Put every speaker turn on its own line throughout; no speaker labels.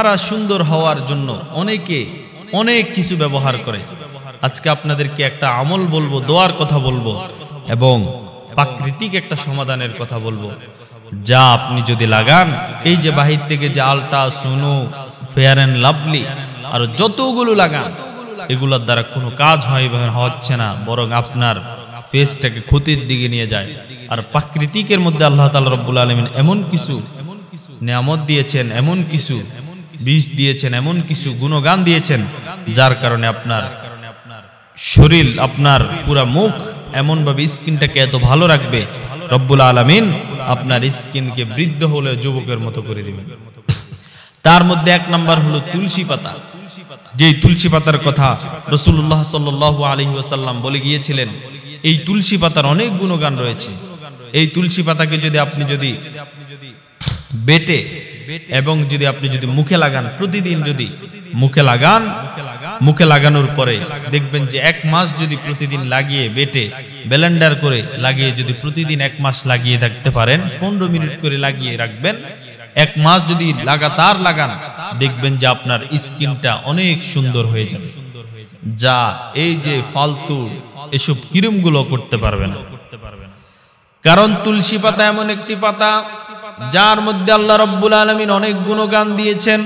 তারা সুন্দর হওয়ার জন্য অনেকে অনেক কিছু ব্যবহার করে। আজকে আপনাদেরকে একটা আমল বলবো, দোয়ার কথা বলবো এবং প্রাকৃতিক একটা সমাধানের কথা বলবো, যা আপনি যদি লাগান, এই যে বাহির থেকে যে আলটা, সোনো, ফেয়ার অ্যান্ড লাভলি আর যতগুলো লাগান, এগুলোর দ্বারা কোনো কাজ হচ্ছে না, বরং আপনার ফেসটাকে ক্ষতির দিকে নিয়ে যায়। আর প্রাকৃতিকের মধ্যে আল্লাহ তাআলা রব্বুল আলামিন এমন কিছু নিয়ামত দিয়েছেন, এমন কিছু বিষ দিয়েছেন, এমন কিছু গুণগান দিয়েছেন, যার কারণে আপনার শরীর, আপনার পুরা মুখ এমন ভাবে স্কিনটাকে এত ভালো রাখবে, রব্বুল আলামিন আপনার স্কিনকে বৃদ্ধ হলে যুবকের মতো করে দিবেন। তার মধ্যে এক নাম্বার হলো তুলসী পাতা। যেই তুলসী পাতার কথা রাসূলুল্লাহ সাল্লাল্লাহু আলাইহি ওয়াসাল্লাম বলে গিয়েছিলেন, এই তুলসী পাতার অনেক গুণগান রয়েছে। এই তুলসী পাতাকে যদি আপনি বেটে এবং আপনি যদি মুখে লাগান, প্রতিদিন যদি মুখে লাগানোর পরে দেখবেন যে 1 মাস যদি প্রতিদিন লাগিয়ে বেটে ব্লেন্ডার করে লাগিয়ে যদি প্রতিদিন 1 মাস লাগিয়ে থাকতে পারেন, 15 মিনিট করে লাগিয়ে রাখবেন, 1 মাস যদি লাগাতার লাগান, দেখবেন যে আপনার স্কিনটা অনেক সুন্দর হয়ে যাবে, যা এই যে ফালতু এসব ক্রিমগুলো করতে পারবে না। কারণ তুলসী পাতা এমন একটি পাতা যার মধ্যে আল্লাহ রাব্বুল আলামিন অনেক গুণগান দিয়েছেন।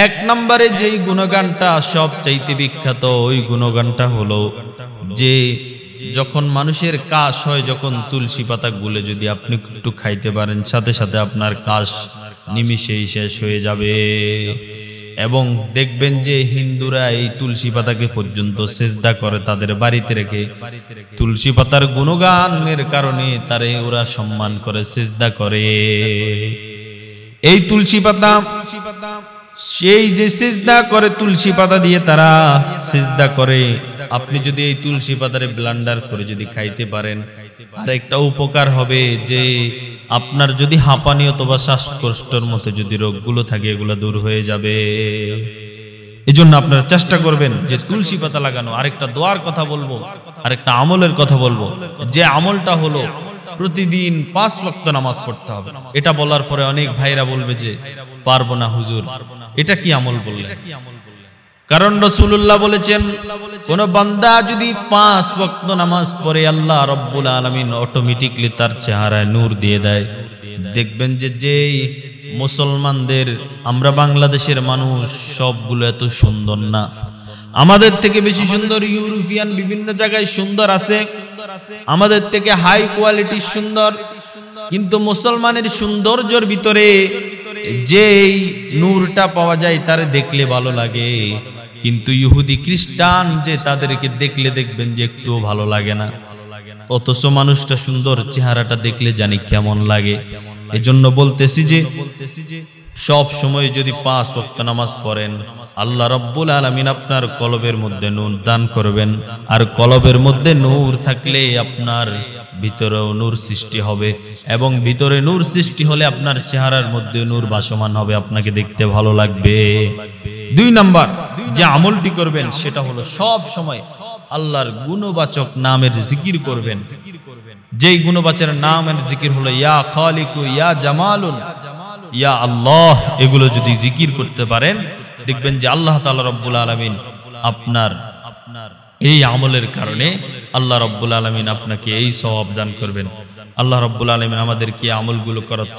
1 নম্বরে যেই গুণগানটা সবচাইতে বিখ্যাত, ওই গুণগানটা হলো যে যখন মানুষের কাশ হয়, যখন তুলসী পাতা গুলে যদি আপনি একটু খাইতে পারেন, সাথে সাথে আপনার কাশ নিমিষেই শেষ হয়ে যাবে। এবং দেখবেন যে হিন্দুরা এই তুলসী পাতাকে পর্যন্ত সিজদা করে তাদের বাড়িতে রেখে, তুলসী পাতার গুণগানের কারণে তারে ওরা সম্মান করে, সিজদা করে। এই তুলসী পাতা, সেই যে সিজদা করে তুলসী পাতা দিয়ে তারা সিজদা করে, আপনি যদি এই তুলসী পাতারে ব্লেন্ডার করে যদি খাইতে পারেন, আর একটা উপকার হবে যে আপনার যদি হাঁপানি অথবা শ্বাসকষ্টের মতো যদি রোগগুলো থাকে, এগুলো দূর হয়ে যাবে। এজন্য আপনারা চেষ্টা করবেন যে তুলসী পাতা লাগানো। আরেকটা দোয়ার কথা বলবো, আরেকটা আমলের কথা বলবো, যে আমলটা হলো প্রতিদিন 5 ওয়াক্ত নামাজ পড়তে হবে। এটা বলার পরে অনেক ভাইরা বলবে যে পারবো না হুজুর, এটা কি আমল বললেন? কারণ রাসূলুল্লাহ বলেছেন, কোন বান্দা যদি 5 ওয়াক্ত নামাজ পড়ে, আল্লাহ রাব্বুল আলামিন অটোমেটিকলি তার চেহারায় নূর দিয়ে দেয়। দেখবেন যে যেই মুসলমানদের, আমরা বাংলাদেশের মানুষ সবগুলো এত সুন্দর না, আমাদের থেকে বেশি সুন্দর ইউরোপিয়ান বিভিন্ন জায়গায় সুন্দর আছে, আমাদের থেকে হাই কোয়ালিটির সুন্দর, কিন্তু মুসলমানের সৌন্দর্যের ভিতরে যেই নূরটা পাওয়া যায় তারে দেখলে ভালো লাগে, কিন্তু ইহুদি খ্রিস্টান যে তাদেরকে দেখলে দেখবেন যে একটু ভালো লাগে না, অথচ মানুষটা সুন্দর, চেহারাটা দেখলে জানি কেমন লাগে। এজন্য বলতেছি যে সব সময় যদি 5 ওয়াক্ত নামাজ পড়েন, আল্লাহ রাব্বুল আলামিন আপনার কলবের মধ্যে নূর দান করবেন। আর কলবের মধ্যে নূর থাকলে আপনার ভিতরেও নূর সৃষ্টি হবে, এবং ভিতরে নূর সৃষ্টি হলে আপনার চেহারার মধ্যে নূর ভাসমান হবে, আপনাকে দেখতে ভালো লাগবে। 2 নাম্বার যে আমলটি করবেন সেটা হলো সব সময় আল্লাহর গুণবাচক নামের জিকির করবেন। যেই গুণবাচক নামের জিকির হলো ইয়া খালিকু, ইয়া জামালুন, ইয়া আল্লাহ, এগুলো যদি জিকির করতে পারেন, দেখবেন যে আল্লাহ তাআলা রব্বুল আলামিন আপনার এই আমলের কারণে আল্লাহ রব্বুল আলামিন আপনাকে এই সওয়াব দান করবেন। আল্লাহ রব্বুল আলামিন আমাদেরকে আমলগুলো করার